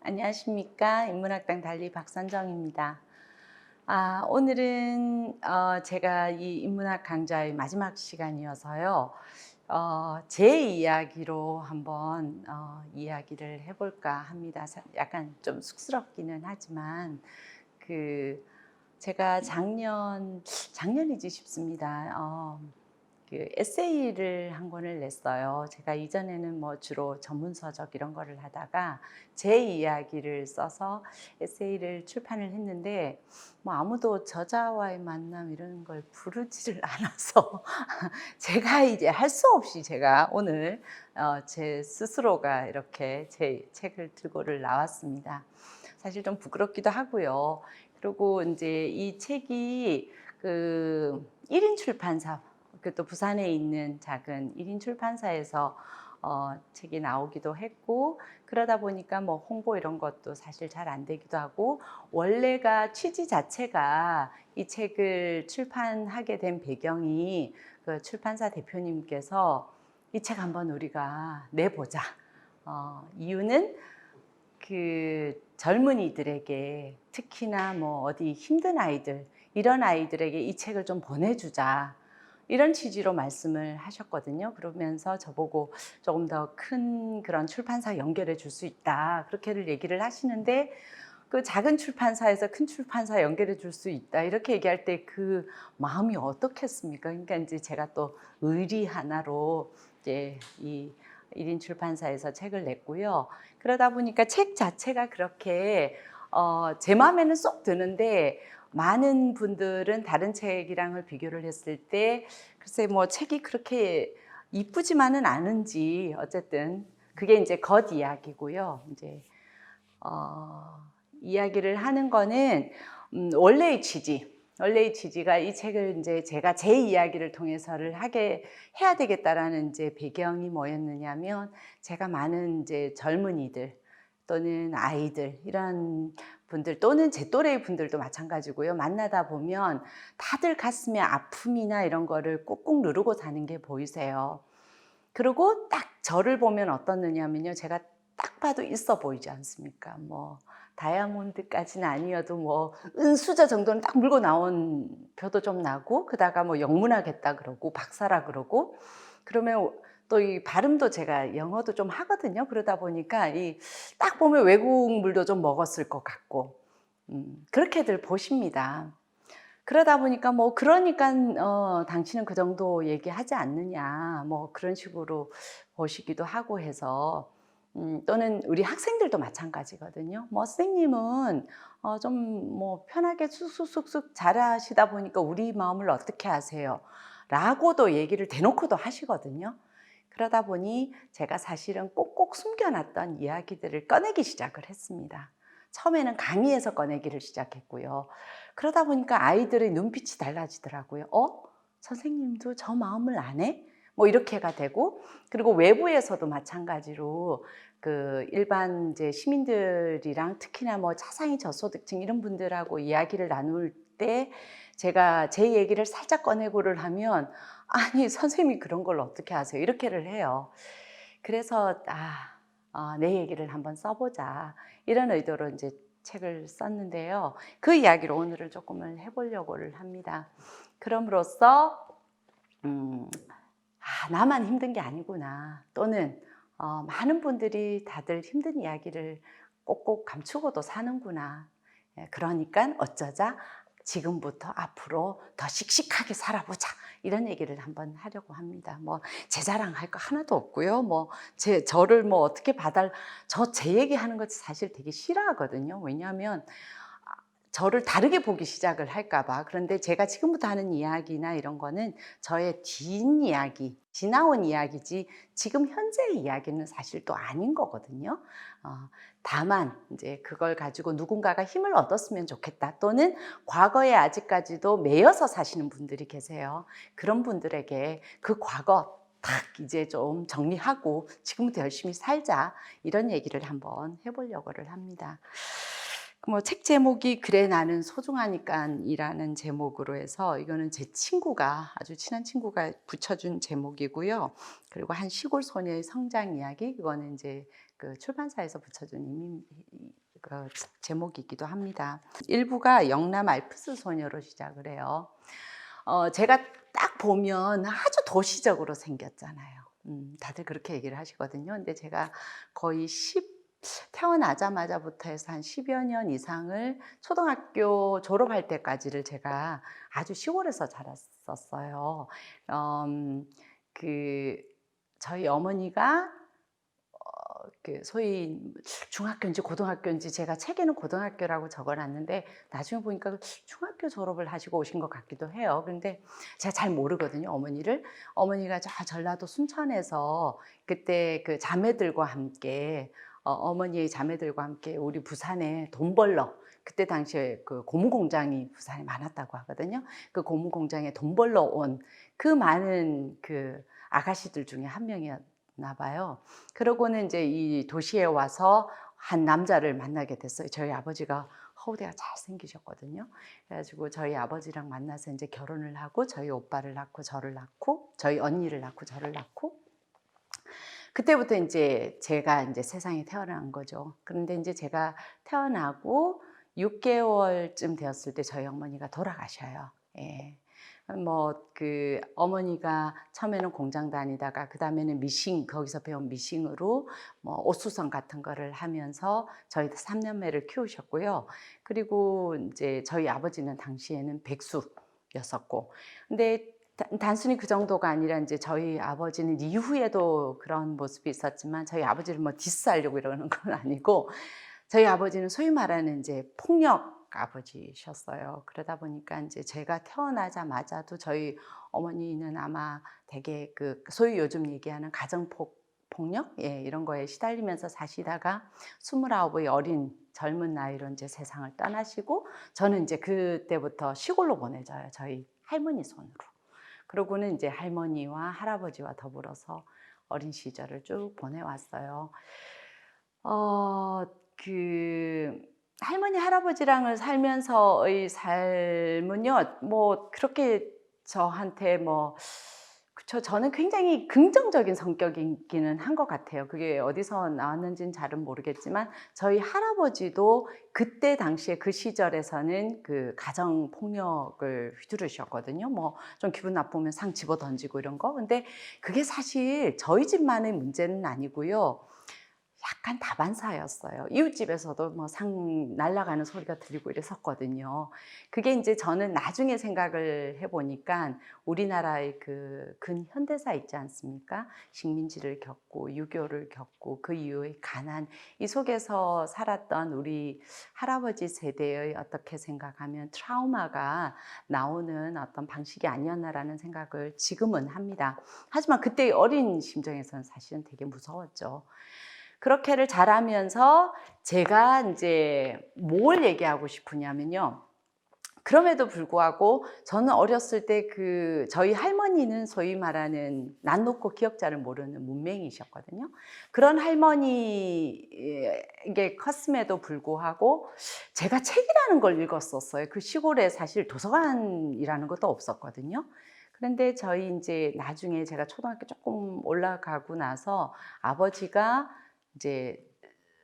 안녕하십니까. 인문학당 달리 박선정입니다. 오늘은 제가 이 인문학 강좌의 마지막 시간이어서요. 제 이야기로 한번 이야기를 해볼까 합니다. 약간 좀 쑥스럽기는 하지만 제가 작년이지 싶습니다. 에세이를 한 권을 냈어요. 제가 이전에는 뭐 주로 전문서적 이런 거를 하다가 제 이야기를 써서 에세이를 출판을 했는데 뭐 아무도 저자와의 만남 이런 걸 부르지를 않아서 제가 이제 할 수 없이 제가 오늘 제 스스로가 이렇게 제 책을 들고를 나왔습니다. 사실 좀 부끄럽기도 하고요. 그리고 이제 이 책이 1인 출판사, 또 부산에 있는 작은 1인 출판사에서 책이 나오기도 했고, 그러다 보니까 뭐 홍보 이런 것도 사실 잘 안 되기도 하고, 원래가 취지 자체가 이 책을 출판하게 된 배경이 그 출판사 대표님께서 이 책 한번 우리가 내보자. 이유는 젊은이들에게, 특히나 뭐 어디 힘든 아이들, 이런 아이들에게 이 책을 좀 보내주자, 이런 취지로 말씀을 하셨거든요. 그러면서 저보고 조금 더 큰 그런 출판사 연결해 줄 수 있다, 그렇게를 얘기를 하시는데, 그 작은 출판사에서 큰 출판사 연결해 줄 수 있다, 이렇게 얘기할 때 그 마음이 어떻겠습니까? 그러니까 이제 제가 또 의리 하나로 이제 이 1인 출판사에서 책을 냈고요. 그러다 보니까 책 자체가 그렇게 제 마음에는 쏙 드는데, 많은 분들은 다른 책이랑을 비교를 했을 때 글쎄 뭐 책이 그렇게 이쁘지만은 않은지, 어쨌든 그게 이제 겉이야기고요. 이제 이야기를 하는 거는 원래의 취지가 이 책을 이제 제가 제 이야기를 통해서를 해야 되겠다라는 이제 배경이 뭐였느냐면, 제가 많은 이제 젊은이들 또는 아이들, 이런 분들 또는 제 또래의 분들도 마찬가지고요. 만나다 보면 다들 가슴에 아픔이나 이런 거를 꾹꾹 누르고 사는 게 보이세요. 그리고 딱 저를 보면 어떻느냐면요, 제가 딱 봐도 있어 보이지 않습니까? 뭐 다이아몬드까지는 아니어도 뭐 은수저 정도는 딱 물고 나온 표도 좀 나고, 그다가 뭐 영문하겠다 그러고 박사라 그러고, 그러면 또 이 발음도 제가 영어도 좀 하거든요. 그러다 보니까 이 딱 보면 외국물도 좀 먹었을 것 같고, 그렇게들 보십니다. 그러다 보니까 뭐 그러니까 당신은 그 정도 얘기하지 않느냐, 뭐 그런 식으로 보시기도 하고 해서, 또는 우리 학생들도 마찬가지거든요. 뭐 선생님은 좀 뭐 편하게 쑥쑥쑥쑥 잘하시다 보니까 우리 마음을 어떻게 아세요? 라고도 얘기를 대놓고도 하시거든요. 그러다 보니 제가 사실은 꼭꼭 숨겨놨던 이야기들을 꺼내기 시작을 했습니다. 처음에는 강의에서 꺼내기를 시작했고요. 그러다 보니까 아이들의 눈빛이 달라지더라고요. 선생님도 저 마음을 아네? 뭐 이렇게가 되고, 그리고 외부에서도 마찬가지로 일반 이제 시민들이랑, 특히나 뭐 차상위 저소득층 이런 분들하고 이야기를 나눌 때 제가 제 얘기를 살짝 꺼내고를 하면, 아니 선생님이 그런 걸 어떻게 아세요? 이렇게를 해요. 그래서 내 얘기를 한번 써보자, 이런 의도로 이제 책을 썼는데요. 그 이야기를 오늘은 조금을 해보려고를 합니다. 그럼으로써 나만 힘든 게 아니구나, 또는 많은 분들이 다들 힘든 이야기를 꼭꼭 감추고도 사는구나. 그러니까 어쩌자 지금부터 앞으로 더 씩씩하게 살아보자, 이런 얘기를 한번 하려고 합니다. 뭐 제 자랑할 거 하나도 없고요. 뭐 저를 뭐 어떻게 제 얘기하는 거 사실 되게 싫어하거든요. 왜냐하면 저를 다르게 보기 시작을 할까 봐. 그런데 제가 지금부터 하는 이야기나 이런 거는 저의 뒷이야기, 지나온 이야기지 지금 현재의 이야기는 사실 또 아닌 거거든요. 다만 이제 그걸 가지고 누군가가 힘을 얻었으면 좋겠다, 또는 과거에 아직까지도 매여서 사시는 분들이 계세요. 그런 분들에게 그 과거 딱 이제 좀 정리하고 지금부터 열심히 살자, 이런 얘기를 한번 해보려고를 합니다. 뭐 책 제목이 그래 나는 소중하니까이라는 제목으로 해서, 이거는 제 친구가, 아주 친한 친구가 붙여준 제목이고요. 그리고 한 시골 소녀의 성장 이야기, 그거는 이제 그 출판사에서 붙여준 그 제목이기도 합니다. 일부가 영남 알프스 소녀로 시작을 해요. 제가 딱 보면 아주 도시적으로 생겼잖아요. 다들 그렇게 얘기를 하시거든요. 근데 제가 거의 태어나자마자부터 해서 한 10여 년 이상을 초등학교 졸업할 때까지를 제가 아주 시골에서 자랐었어요. 그 저희 어머니가 그 소위 중학교인지 고등학교인지 제가 책에는 고등학교라고 적어놨는데 나중에 보니까 중학교 졸업을 하시고 오신 것 같기도 해요. 그런데 제가 잘 모르거든요, 어머니를. 어머니가 저 전라도 순천에서 그때 그 자매들과 함께 어머니의 자매들과 함께 우리 부산에 돈 벌러, 그때 당시에 그 고무 공장이 부산에 많았다고 하거든요. 그 고무 공장에 돈 벌러 온 그 많은 그 아가씨들 중에 한 명이었나 봐요. 그러고는 이제 이 도시에 와서 한 남자를 만나게 됐어요. 저희 아버지가 허우대가 잘생기셨거든요. 그래가지고 저희 아버지랑 만나서 이제 결혼을 하고 저희 오빠를 낳고 저를 낳고 저희 언니를 낳고 저를 낳고 그때부터 이제 제가 이제 세상에 태어난 거죠. 그런데 이제 제가 태어나고 6개월쯤 되었을 때 저희 어머니가 돌아가셔요. 예. 뭐 그 어머니가 처음에는 공장 다니다가 그 다음에는 미싱, 거기서 배운 미싱으로 뭐 옷수선 같은 거를 하면서 저희 3남매를 키우셨고요. 그리고 이제 저희 아버지는 당시에는 백수였었고, 근데 단순히 그 정도가 아니라 이제 저희 아버지는 이후에도 그런 모습이 있었지만 저희 아버지를 뭐 디스하려고 이러는 건 아니고 저희 아버지는 소위 말하는 이제 폭력 아버지셨어요. 그러다 보니까 이제 제가 태어나자마자도 저희 어머니는 아마 되게 그 소위 요즘 얘기하는 폭력? 예, 이런 거에 시달리면서 사시다가 29의 어린 젊은 나이로 이제 세상을 떠나시고 저는 이제 그때부터 시골로 보내져요. 저희 할머니 손으로. 그러고는 이제 할머니와 할아버지와 더불어서 어린 시절을 쭉 보내왔어요. 그 할머니 할아버지랑을 살면서의 삶은요, 뭐 그렇게 저한테 뭐 그쵸, 저는 굉장히 긍정적인 성격이기는 한 것 같아요. 그게 어디서 나왔는지는 잘은 모르겠지만 저희 할아버지도 그때 당시에 그 시절에서는 그 가정 폭력을 휘두르셨거든요. 뭐 좀 기분 나쁘면 상 집어 던지고 이런 거. 근데 그게 사실 저희 집만의 문제는 아니고요. 약간 다반사였어요. 이웃집에서도 뭐 상 날아가는 소리가 들리고 이랬었거든요. 그게 이제 저는 나중에 생각을 해보니까 우리나라의 그 근현대사 있지 않습니까? 식민지를 겪고 유교를 겪고 그 이후의 가난, 이 속에서 살았던 우리 할아버지 세대의 어떻게 생각하면 트라우마가 나오는 어떤 방식이 아니었나라는 생각을 지금은 합니다. 하지만 그때 어린 심정에서는 사실은 되게 무서웠죠. 그렇게를 자라면서 제가 이제 뭘 얘기하고 싶으냐면요. 그럼에도 불구하고 저는 어렸을 때 저희 할머니는 소위 말하는 난 놓고 기억자를 모르는 문맹이셨거든요. 그런 할머니에게 컸음에도 불구하고 제가 책이라는 걸 읽었었어요. 그 시골에 사실 도서관이라는 것도 없었거든요. 그런데 저희 이제 나중에 제가 초등학교 조금 올라가고 나서 아버지가 이제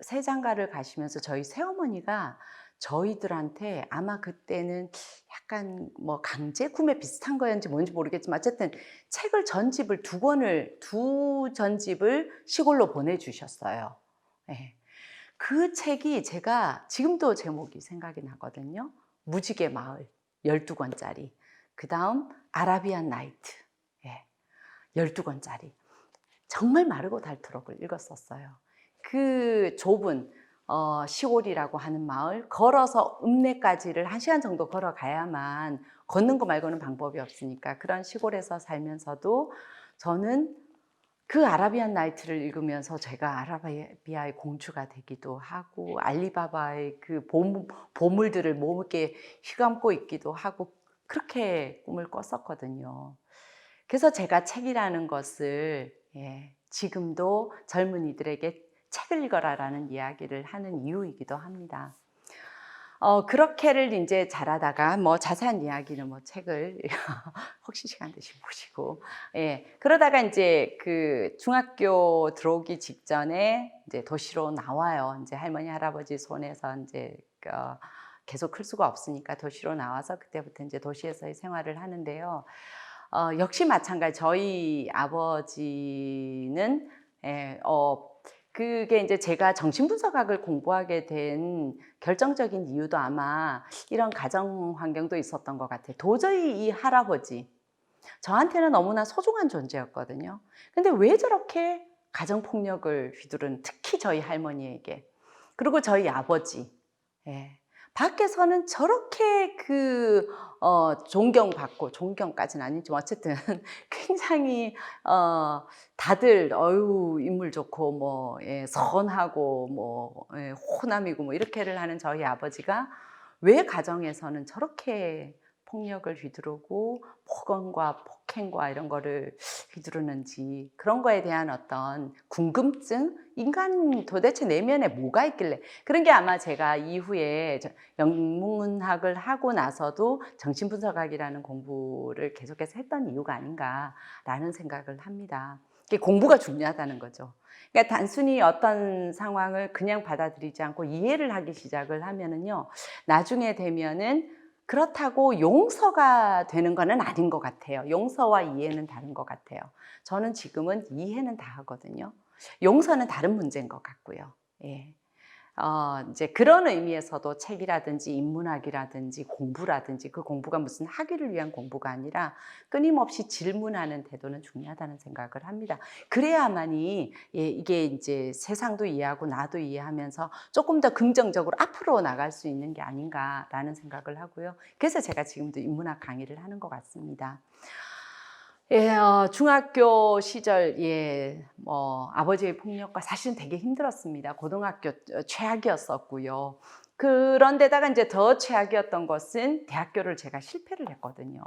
세장가를 가시면서 저희 새어머니가 저희들한테 아마 그때는 약간 뭐 강제 구매 비슷한 거였는지 뭔지 모르겠지만 어쨌든 책을 전집을 두 전집을 시골로 보내주셨어요. 네. 그 책이 제가 지금도 제목이 생각이 나거든요. 무지개 마을 12권짜리. 그 다음 아라비안 나이트. 예. 12권짜리. 정말 마르고 닳도록 읽었었어요. 그 좁은 시골이라고 하는 마을, 걸어서 읍내까지를 1시간 정도 걸어가야만, 걷는 거 말고는 방법이 없으니까 그런 시골에서 살면서도 저는 그 아라비안 나이트를 읽으면서 제가 아라비아의 공주가 되기도 하고 알리바바의 그 보물들을 몸에 휘감고 있기도 하고 그렇게 꿈을 꿨었거든요. 그래서 제가 책이라는 것을 지금도 젊은이들에게 책을 읽어라라는 이야기를 하는 이유이기도 합니다. 그렇게를 이제 자라다가 뭐 자세한 이야기는 뭐 책을 혹시 시간 되시면 보시고, 예. 그러다가 이제 그 중학교 들어오기 직전에 이제 도시로 나와요. 이제 할머니, 할아버지 손에서 이제 계속 클 수가 없으니까 도시로 나와서 그때부터 이제 도시에서의 생활을 하는데요. 역시 마찬가지 저희 아버지는 예, 그게 이제 제가 정신분석학을 공부하게 된 결정적인 이유도 아마 이런 가정 환경도 있었던 것 같아요. 도저히 이 할아버지, 저한테는 너무나 소중한 존재였거든요. 근데 왜 저렇게 가정폭력을 휘두른, 특히 저희 할머니에게, 그리고 저희 아버지, 예. 밖에서는 저렇게 존경받고, 존경까지는 아니지만 어쨌든 굉장히 다들 인물 좋고 뭐 예, 선하고 뭐 예, 호남이고 뭐 이렇게를 하는 저희 아버지가 왜 가정에서는 저렇게 폭력을 휘두르고 폭언과 폭행과 이런 거를 휘두르는지, 그런 거에 대한 어떤 궁금증, 인간 도대체 내면에 뭐가 있길래, 그런 게 아마 제가 이후에 영문학을 하고 나서도 정신분석학이라는 공부를 계속해서 했던 이유가 아닌가라는 생각을 합니다. 이게 공부가 중요하다는 거죠. 그러니까 단순히 어떤 상황을 그냥 받아들이지 않고 이해를 하기 시작을 하면은요, 나중에 되면은 그렇다고 용서가 되는 거는 아닌 것 같아요. 용서와 이해는 다른 것 같아요. 저는 지금은 이해는 다 하거든요. 용서는 다른 문제인 것 같고요. 예. 이제 그런 의미에서도 책이라든지 인문학이라든지 공부라든지, 그 공부가 무슨 학위를 위한 공부가 아니라 끊임없이 질문하는 태도는 중요하다는 생각을 합니다. 그래야만이 예, 이게 이제 세상도 이해하고 나도 이해하면서 조금 더 긍정적으로 앞으로 나갈 수 있는 게 아닌가라는 생각을 하고요. 그래서 제가 지금도 인문학 강의를 하는 것 같습니다. 예, 중학교 시절, 예, 뭐, 아버지의 폭력과 사실은 되게 힘들었습니다. 고등학교 최악이었었고요. 그런데다가 이제 더 최악이었던 것은 대학교를 제가 실패를 했거든요.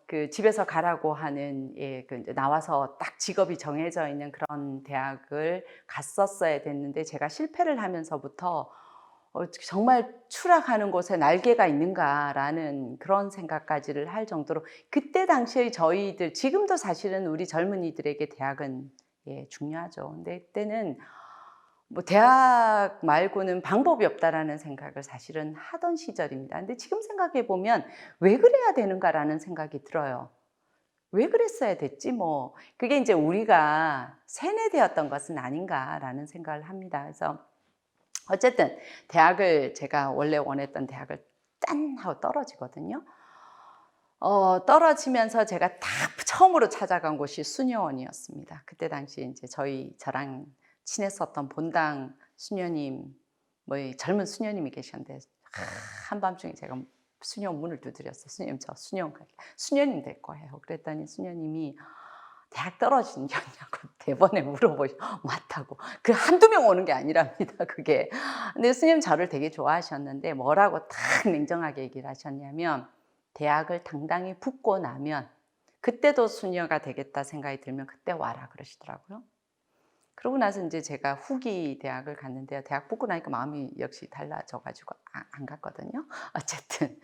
그 집에서 가라고 하는, 예, 그 이제 나와서 딱 직업이 정해져 있는 그런 대학을 갔었어야 됐는데, 제가 실패를 하면서부터 정말 추락하는 곳에 날개가 있는가라는 그런 생각까지를 할 정도로, 그때 당시에 저희들, 지금도 사실은 우리 젊은이들에게 대학은 예, 중요하죠. 근데 그때는 뭐 대학 말고는 방법이 없다라는 생각을 사실은 하던 시절입니다. 근데 지금 생각해 보면 왜 그래야 되는가라는 생각이 들어요. 왜 그랬어야 됐지 뭐. 그게 이제 우리가 세뇌되었던 것은 아닌가라는 생각을 합니다. 그래서 어쨌든 대학을, 제가 원래 원했던 대학을 짠 하고 떨어지거든요. 떨어지면서 제가 딱 처음으로 찾아간 곳이 수녀원이었습니다. 그때 당시 이제 저랑 친했었던 본당 수녀님, 뭐 젊은 수녀님이 계셨는데, 한밤중에 제가 수녀 문을 두드렸어요. 수녀님, 저 수녀님 될 거예요. 그랬더니 수녀님이 대학 떨어진 게 없냐고 대번에 맞다고. 그 한두 명 오는 게 아니랍니다, 그게. 근데 스님 저를 되게 좋아하셨는데 뭐라고 딱 냉정하게 얘기를 하셨냐면, 대학을 당당히 붙고 나면 그때도 수녀가 되겠다 생각이 들면 그때 와라 그러시더라고요. 그러고 나서 이제 제가 후기 대학을 갔는데요. 대학 붙고 나니까 마음이 역시 달라져 가지고 안 갔거든요. 어쨌든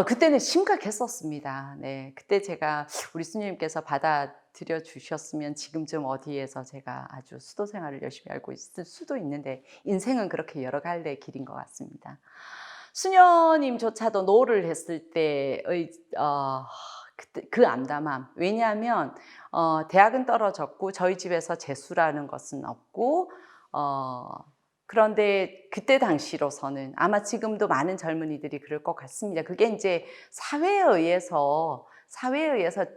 그때는 심각했었습니다. 네. 그때 제가 우리 스님께서 받아들여 주셨으면 지금쯤 어디에서 제가 아주 수도 생활을 열심히 하고 있을 수도 있는데, 인생은 그렇게 여러 갈래 길인 것 같습니다. 수녀님조차도 노를 했을 때의 그때 그 암담함. 왜냐하면 대학은 떨어졌고 저희 집에서 재수라는 것은 없고, 그런데 그때 당시로서는 아마 지금도 많은 젊은이들이 그럴 것 같습니다. 그게 이제 사회에 의해서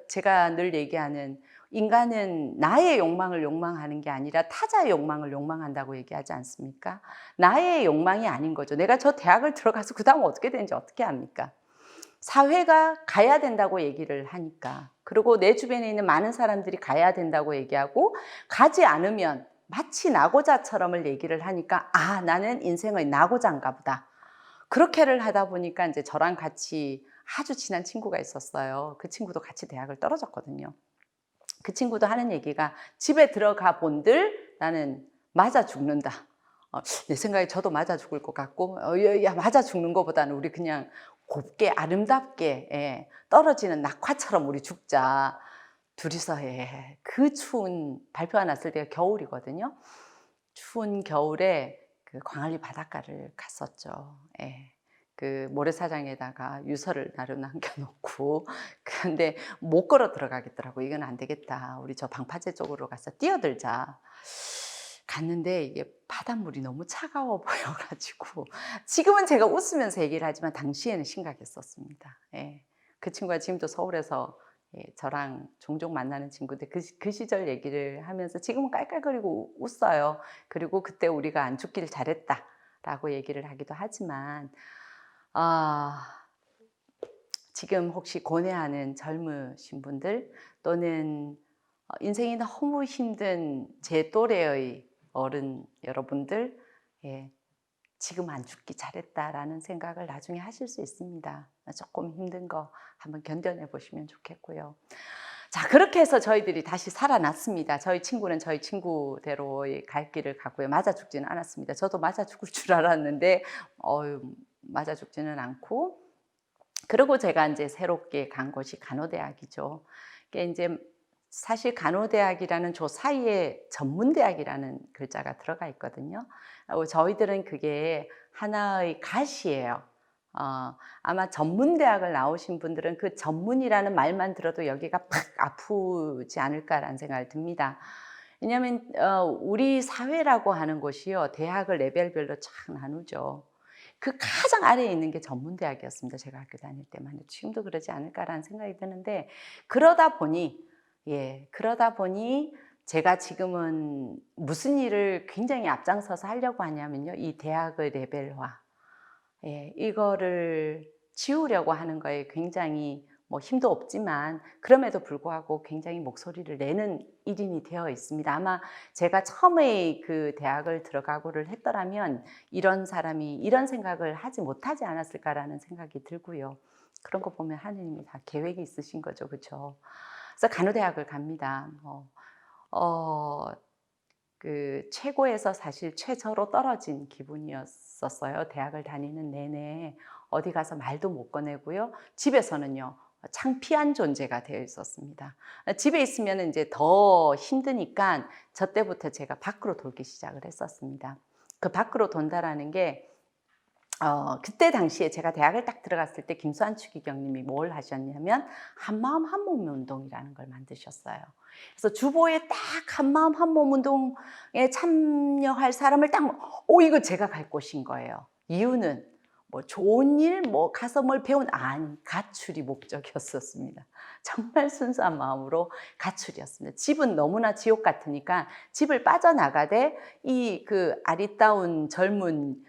제가 늘 얘기하는, 인간은 나의 욕망을 욕망하는 게 아니라 타자의 욕망을 욕망한다고 얘기하지 않습니까? 나의 욕망이 아닌 거죠. 내가 저 대학을 들어가서 그 다음 어떻게 되는지 어떻게 합니까? 사회가 가야 된다고 얘기를 하니까, 그리고 내 주변에 있는 많은 사람들이 가야 된다고 얘기하고, 가지 않으면 마치 나고자처럼을 얘기를 하니까, 나는 인생의 나고자인가 보다. 그렇게를 하다 보니까 이제 저랑 같이 아주 친한 친구가 있었어요. 그 친구도 같이 대학을 떨어졌거든요. 그 친구도 하는 얘기가, 집에 들어가 본들 나는 맞아 죽는다. 내 생각에 저도 맞아 죽을 것 같고 야 맞아 죽는 것보다는 우리 그냥 곱게 아름답게 떨어지는 낙화처럼 우리 죽자. 둘이서 그 추운 발표가 났을 때가 겨울이거든요. 추운 겨울에 그 광안리 바닷가를 갔었죠. 예. 그 모래사장에다가 유서를 나름 남겨 놓고 근데 못 걸어 들어가겠더라고요. '이건 안 되겠다. 우리 저 방파제 쪽으로 가서 뛰어들자.' 갔는데 이게 바닷물이 너무 차가워 보여 가지고 지금은 제가 웃으면서 얘기를 하지만 당시에는 심각했었습니다. 예. 그 친구가 지금도 서울에서 저랑 종종 만나는 친구인데 그 시절 얘기를 하면서 지금은 깔깔거리고 웃어요. 그리고 "그때 우리가 안 죽길 잘했다."라고 얘기를 하기도 하지만 아 지금 혹시 고뇌하는 젊으신 분들 또는 인생이 너무 힘든 제 또래의 어른 여러분들 예 '지금 안 죽기 잘했다.'라는 생각을 나중에 하실 수 있습니다. 조금 힘든 거 한번 견뎌내 보시면 좋겠고요. 자 그렇게 해서 저희들이 다시 살아났습니다. 저희 친구는 저희 친구대로의 갈 길을 가고요. 맞아 죽지는 않았습니다. 저도 맞아 죽을 줄 알았는데 어유 맞아 죽지는 않고 그리고 제가 인제 새롭게 간 곳이 간호대학이죠. 이게 인제 사실 간호대학이라는 조 사이에 전문대학이라는 글자가 들어가 있거든요. 저희들은 그게 하나의 갓이에요. 아마 전문대학을 나오신 분들은 그 전문이라는 말만 들어도 여기가 팍 아프지 않을까라는 생각이 듭니다. 왜냐하면 우리 사회라고 하는 곳이요. 대학을 레벨별로 쫙 나누죠. 그 가장 아래에 있는 게 전문대학이었습니다. 제가 학교 다닐 때만 해도. 지금도 그러지 않을까라는 생각이 드는데 그러다 보니 그러다 보니 제가 지금은 무슨 일을 굉장히 앞장서서 하려고 하냐면요. 이 대학의 레벨화. 이거를 지우려고 하는 거에 굉장히 뭐 힘도 없지만 그럼에도 불구하고 굉장히 목소리를 내는 일인이 되어 있습니다. 아마 제가 처음에 그 대학을 들어가고를 했더라면 이런 사람이 이런 생각을 하지 못하지 않았을까라는 생각이 들고요. 그런 거 보면 하느님이 다 계획이 있으신 거죠. 그쵸? 그래서 간호대학을 갑니다. 어 그 최고에서 사실 최저로 떨어진 기분이었었어요. 대학을 다니는 내내 어디 가서 말도 못 꺼내고요. 집에서는요. 창피한 존재가 되어 있었습니다. 집에 있으면은 인제 더 힘드니깐 저 때부터 제가 밖으로 돌기 시작을 했었습니다. 그 밖으로 돈다라는 게 그때 당시에 제가 대학을 딱 들어갔을 때 김수환 추기경님이 뭘 하셨냐면 한마음 한몸 운동이라는 걸 만드셨어요. 그래서 주보에 딱 한마음 한몸 운동에 참여할 사람을 딱 이거 제가 갈 곳인 거예요. 이유는 뭐 좋은 일 뭐 가서 뭘 배운 아니 가출이 목적이었었습니다. 정말 순수한 마음으로 가출이었습니다. 집은 너무나 지옥 같으니까 집을 빠져나가되 이 그 아리따운 젊은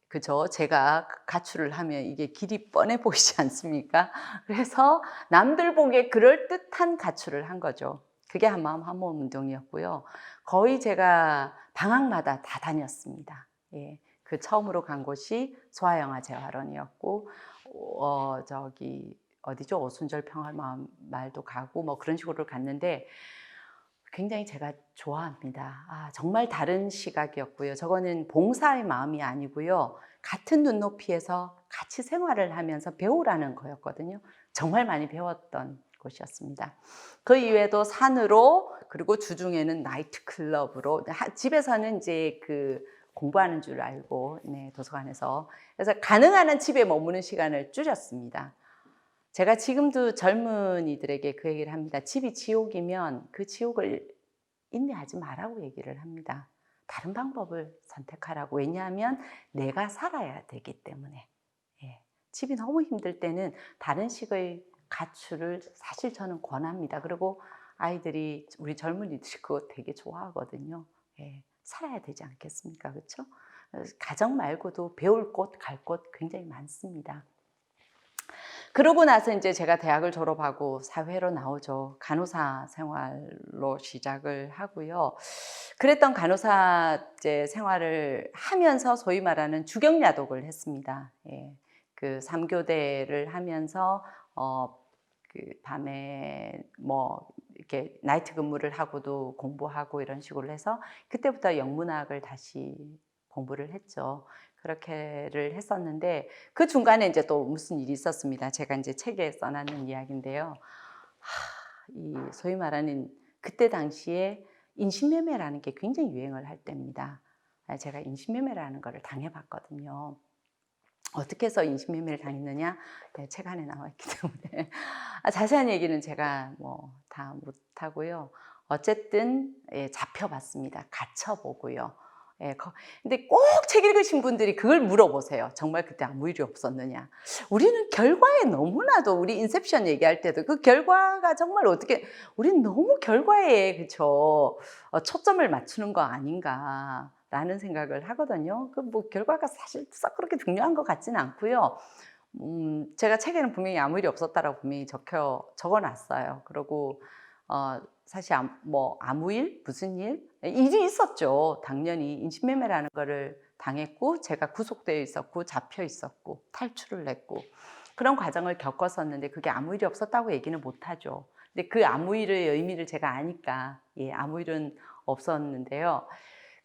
그죠. 제가 가출을 하면 이게 길이 뻔해 보이지 않습니까? 그래서 남들 보기에 그럴듯한 가출을 한 거죠. 그게 한마음 한몸 운동이었고요. 거의 제가 방학마다 다 다녔습니다. 예. 그 처음으로 간 곳이 소아영아재활원이었고 저기 어디죠? 오순절 평화마을도 가고 뭐 그런 식으로 갔는데 굉장히 제가 좋아합니다. 정말 다른 시각이었고요. 저거는 봉사의 마음이 아니고요. 같은 눈높이에서 같이 생활을 하면서 배우라는 거였거든요. 정말 많이 배웠던 곳이었습니다. 그 이외에도 산으로 그리고 주중에는 나이트 클럽으로 집에서는 이제 그 공부하는 줄 알고 도서관에서 그래서 가능한 한 집에 머무는 시간을 줄였습니다. 제가 지금도 젊은이들에게 그 얘기를 합니다. 집이 지옥이면 그 지옥을 인내하지 말라고 얘기를 합니다. 다른 방법을 선택하라고. 왜냐하면 내가 살아야 되기 때문에. 예. 집이 너무 힘들 때는 다른 식의 가출을 사실 저는 권합니다. 그리고 아이들이 우리 젊은이들이 그거 되게 좋아하거든요. 살아야 되지 않겠습니까? 그렇죠? 가정 말고도 배울 곳, 갈 곳 굉장히 많습니다. 그러고 나서 인제 제가 대학을 졸업하고 사회로 나오죠. 간호사 생활로 시작을 하고요. 그랬던 간호사 이제 생활을 하면서 소위 말하는 주경야독을 했습니다. 그 3 교대를 하면서 그 밤에 뭐 이렇게 나이트 근무를 하고도 공부하고 이런 식으로 해서 그때부터 영문학을 다시 공부를 했죠. 그렇게를 했었는데 그 중간에 이제 또 무슨 일이 있었습니다. 제가 이제 책에 써놨는 이야기인데요. 이 소위 말하는 그때 당시에 인신매매라는 게 굉장히 유행을 할 때입니다. 제가 인신매매라는 거를 당해봤거든요. 어떻게 해서 인신매매를 당했느냐? 네, 책 안에 나와 있기 때문에 자세한 얘기는 제가 뭐 다 못하고요. 어쨌든 예, 잡혀봤습니다. 갇혀보고요. 예, 근데 꼭 책 읽으신 분들이 그걸 물어보세요. 정말 그때 아무 일이 없었느냐? 우리는 결과에 너무나도 우리 인셉션 얘기할 때도 그 결과가 정말 어떻게 우리는 너무 결과에 그쵸 초점을 맞추는 거 아닌가라는 생각을 하거든요. 그 뭐 결과가 사실 썩 그렇게 중요한 것 같지는 않고요. 제가 책에는 분명히 아무 일이 없었다라고 분명히 적어놨어요. 그리고 사실 뭐 아무 일, 무슨 일, 일이 있었죠. 당연히 인신매매라는 거를 당했고 제가 구속되어 있었고 잡혀 있었고 탈출을 했고 그런 과정을 겪었었는데 그게 아무 일이 없었다고 얘기는 못하죠. 근데 그 아무 일의 의미를 제가 아니까 예, 아무 일은 없었는데요.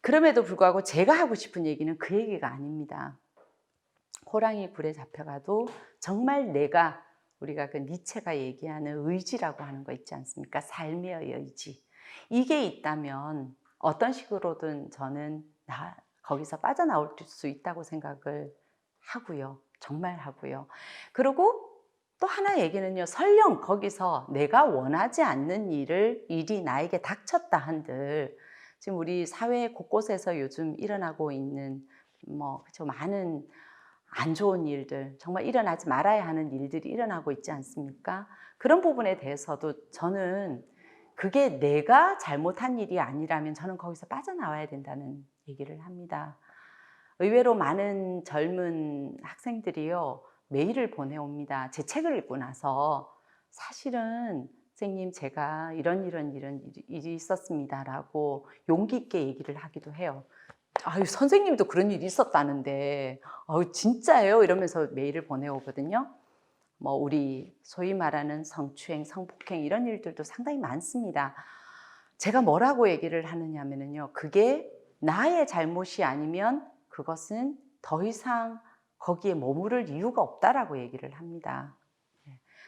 그럼에도 불구하고 제가 하고 싶은 얘기는 그 얘기가 아닙니다. 호랑이 굴에 잡혀가도 정말 내가 우리가 그 니체가 얘기하는 의지라고 하는 거 있지 않습니까? 삶의 의지. 이게 있다면 어떤 식으로든 저는 거기서 빠져나올 수 있다고 생각을 하고요. 정말 하고요. 그리고 또 하나 얘기는요. 설령 거기서 내가 원하지 않는 일이 나에게 닥쳤다 한들 지금 우리 사회 곳곳에서 요즘 일어나고 있는 뭐 그쵸 많은 안 좋은 일들, 정말 일어나지 말아야 하는 일들이 일어나고 있지 않습니까? 그런 부분에 대해서도 저는 그게 내가 잘못한 일이 아니라면 저는 거기서 빠져나와야 된다는 얘기를 합니다. 의외로 많은 젊은 학생들이요, 메일을 보내옵니다. 제 책을 읽고 나서 사실은 선생님 제가 이런 일이 있었습니다라고 용기 있게 얘기를 하기도 해요. 아유, 선생님도 그런 일이 있었다는데, 아유, 진짜예요? 이러면서 메일을 보내오거든요. 뭐, 우리 소위 말하는 성추행, 성폭행 이런 일들도 상당히 많습니다. 제가 뭐라고 얘기를 하느냐면요. 그게 나의 잘못이 아니면 그것은 더 이상 거기에 머무를 이유가 없다라고 얘기를 합니다.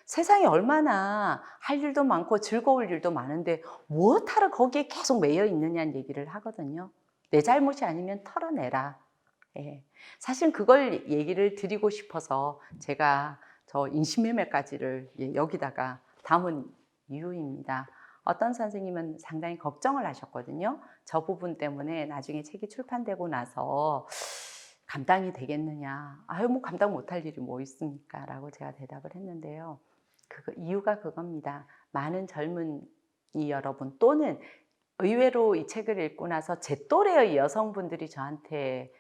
세상에 얼마나 할 일도 많고 즐거울 일도 많은데 무엇하러 거기에 계속 매여 있느냐는 얘기를 하거든요. 내 잘못이 아니면 털어내라. 예. 사실 그걸 얘기를 드리고 싶어서 제가 저 인신매매까지를 여기다가 담은 이유입니다. 어떤 선생님은 상당히 걱정을 하셨거든요. 저 부분 때문에 나중에 책이 출판되고 나서 감당이 되겠느냐. 아유, 뭐 감당 못할 일이 뭐 있습니까? 라고 제가 대답을 했는데요. 이유가 그겁니다. 많은 젊은이 여러분 또는 의외로 이 책을 읽고 나서 제 또래의 여성분들이 저한테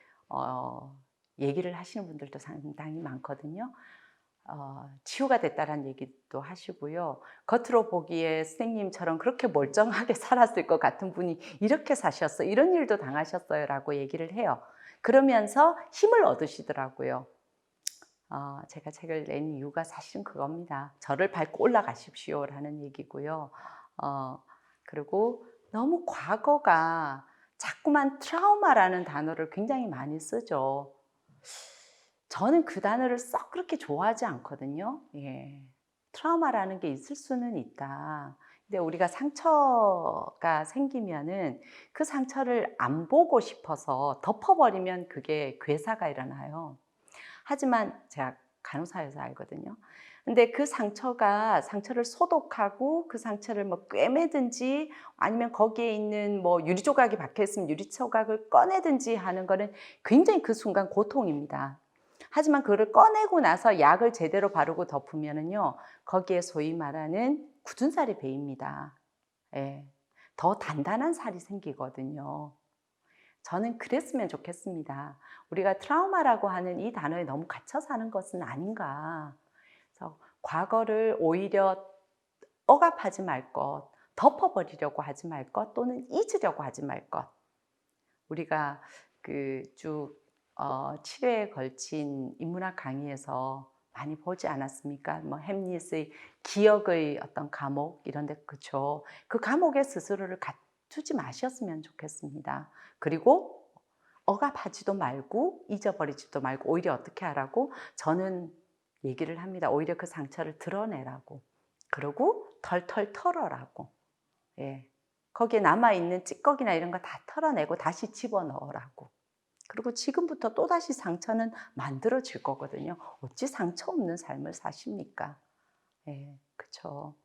얘기를 하시는 분들도 상당히 많거든요. 치유가 됐다라는 얘기도 하시고요. 겉으로 보기에 선생님처럼 그렇게 멀쩡하게 살았을 것 같은 분이 이렇게 사셨어, 이런 일도 당하셨어요 라고 얘기를 해요. 그러면서 힘을 얻으시더라고요. 제가 책을 낸 이유가 사실은 그겁니다. 저를 밟고 올라가십시오라는 얘기고요. 그리고 너무 과거가 자꾸만 트라우마라는 단어를 굉장히 많이 쓰죠. 저는 그 단어를 썩 그렇게 좋아하지 않거든요. 예. 트라우마라는 게 있을 수는 있다. 근데 우리가 상처가 생기면은 그 상처를 안 보고 싶어서 덮어버리면 그게 괴사가 일어나요. 하지만 제가 간호사여서 알거든요. 근데 그 상처를 소독하고 그 상처를 뭐 꿰매든지 아니면 거기에 있는 뭐 유리 조각이 박혀 있으면 유리 조각을 꺼내든지 하는 거는 굉장히 그 순간 고통입니다. 하지만 그거를 꺼내고 나서 약을 제대로 바르고 덮으면은요, 거기에 소위 말하는 굳은 살이 배입니다. 예. 더 단단한 살이 생기거든요. 저는 그랬으면 좋겠습니다. 우리가 트라우마라고 하는 이 단어에 너무 갇혀 사는 것은 아닌가. 그래서 과거를 오히려 억압하지 말 것, 덮어버리려고 하지 말 것, 또는 잊으려고 하지 말 것. 우리가 그 쭉 7회에 걸친 인문학 강의에서 많이 보지 않았습니까? 뭐 햄릿의 기억의 어떤 감옥 이런 데 그쵸. 그 감옥에 스스로를 두지 마셨으면 좋겠습니다. 그리고 억압하지도 말고 잊어버리지도 말고 오히려 어떻게 하라고? 저는 얘기를 합니다. 오히려 그 상처를 드러내라고. 그리고 털털 털어라고. 예. 거기에 남아있는 찌꺼기나 이런 거 다 털어내고 다시 집어넣으라고. 그리고 지금부터 또다시 상처는 만들어질 거거든요. 어찌 상처 없는 삶을 사십니까? 예, 그쵸.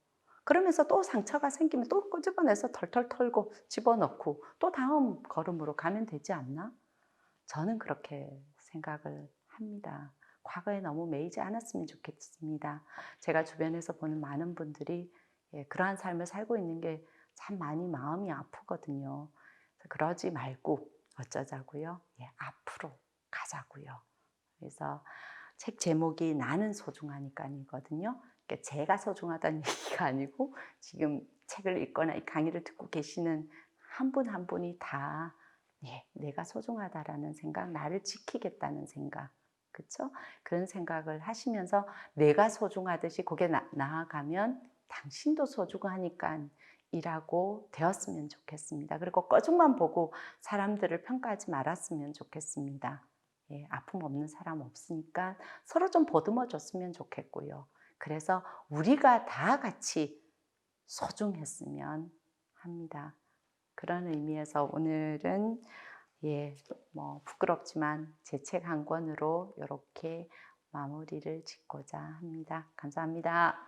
그러면서 또 상처가 생기면 또 끄집어내서 털털 털고 집어넣고 또 다음 걸음으로 가면 되지 않나? 저는 그렇게 생각을 합니다. 과거에 너무 매이지 않았으면 좋겠습니다. 제가 주변에서 보는 많은 분들이 예, 그러한 삶을 살고 있는 게 참 많이 마음이 아프거든요. 그래서 그러지 말고 어쩌자고요? 예, 앞으로 가자고요. 그래서 책 제목이 나는 소중하니까이거든요. 그러니까 제가 소중하다는 얘기가 아니고 지금 책을 읽거나 이 강의를 듣고 계시는 한 분 한 분이 다 예, 내가 소중하다라는 생각, 나를 지키겠다는 생각, 그쵸? 그런 생각을 하시면서 내가 소중하듯이 거기에 나아가면 당신도 소중하니까 이라고 되었으면 좋겠습니다. 그리고 꺼중만 보고 사람들을 평가하지 말았으면 좋겠습니다. 예, 아픔 없는 사람 없으니까 서로 좀 보듬어 줬으면 좋겠고요. 그래서 우리가 다 같이 소중했으면 합니다. 그런 의미에서 오늘은 예, 뭐 부끄럽지만 제 책 한 권으로 이렇게 마무리를 짓고자 합니다. 감사합니다.